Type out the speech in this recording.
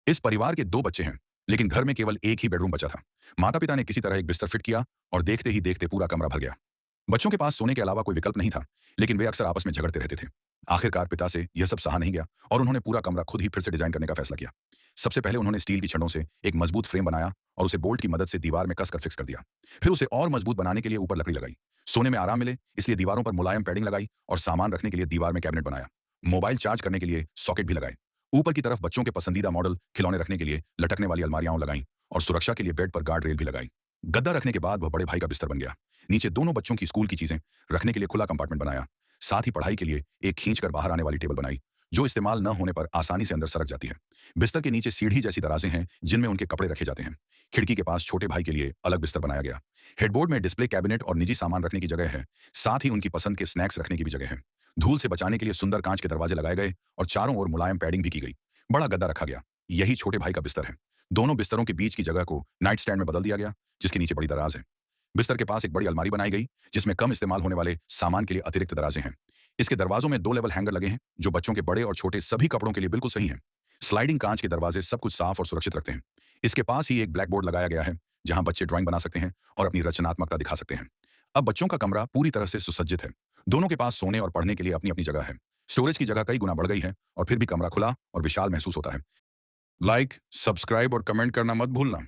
इस परिवार के 2 बच्चे हैं, लेकिन घर में केवल एक ही बेडरूम बचा था। माता-पिता ने किसी तरह एक बिस्तर फिट किया और देखते ही देखते पूरा कमरा भर गया। बच्चों के पास सोने के अलावा कोई विकल्प नहीं था, लेकिन वे अक्सर आपस में झगड़ते रहते थे। आखिरकार पिता से यह सब सहा नहीं गया और उन्होंने पूरा कमरा खुद ही फिर से डिजाइन करने का फैसला किया। सबसे पहले उन्होंने स्टील की छड़ों से एक मजबूत फ्रेम बनाया और उसे बोल्ट की मदद से दीवार में कसकर फिक्स कर दिया। फिर उसे और मजबूत बनाने के लिए ऊपर लकड़ी लगाई। सोने में आराम मिले इसलिए दीवारों पर मुलायम पैडिंग लगाई और सामान रखने के लिए दीवार में कैबिनेट बनाया। मोबाइल चार्ज करने के लिए सॉकेट भी लगाए। ऊपर की तरफ बच्चों के पसंदीदा मॉडल खिलौने रखने के लिए लटकने वाली अलमारियां लगाई और सुरक्षा के लिए बेड पर गार्ड रेल भी लगाई। गद्दा रखने के बाद वह बड़े भाई का बिस्तर बन गया। नीचे दोनों बच्चों की स्कूल की चीजें रखने के लिए खुला कंपार्टमेंट बनाया। साथ ही पढ़ाई के लिए एक खींचकर बाहर आने वाली टेबल बनाई, जो इस्तेमाल न होने पर आसानी से अंदर सरक जाती है। बिस्तर के नीचे सीढ़ी जैसी दराजें हैं जिनमें उनके कपड़े रखे जाते हैं। खिड़की के पास छोटे भाई के लिए अलग बिस्तर बनाया गया। हेडबोर्ड में डिस्प्ले कैबिनेट और निजी सामान रखने की जगह है। साथ ही उनकी पसंद के स्नैक्स रखने की भी जगह है। धूल से बचाने के लिए सुंदर कांच के दरवाजे लगाए गए और चारों ओर मुलायम पैडिंग भी की गई। बड़ा गद्दा रखा गया। यही छोटे भाई का बिस्तर है। दोनों बिस्तरों के बीच की जगह को नाइट स्टैंड में बदल दिया गया, जिसके नीचे बड़ी दराज है। बिस्तर के पास एक बड़ी अलमारी बनाई गई, जिसमें कम इस्तेमाल होने वाले सामान के लिए अतिरिक्त दराजें हैं। इसके दरवाजों में 2 लेवल हैंगर लगे हैं, जो बच्चों के बड़े और छोटे सभी कपड़ों के लिए बिल्कुल सही हैं। स्लाइडिंग कांच के दरवाजे सब कुछ साफ और सुरक्षित रखते हैं। इसके पास ही एक ब्लैक बोर्ड लगाया गया है, जहां बच्चे ड्राइंग बना सकते हैं और अपनी रचनात्मकता दिखा सकते हैं। अब बच्चों का कमरा पूरी तरह से सुसज्जित है। दोनों के पास सोने और पढ़ने के लिए अपनी अपनी जगह है। स्टोरेज की जगह कई गुना बढ़ गई है और फिर भी कमरा खुला और विशाल महसूस होता है। लाइक, सब्सक्राइब और कमेंट करना मत भूलना।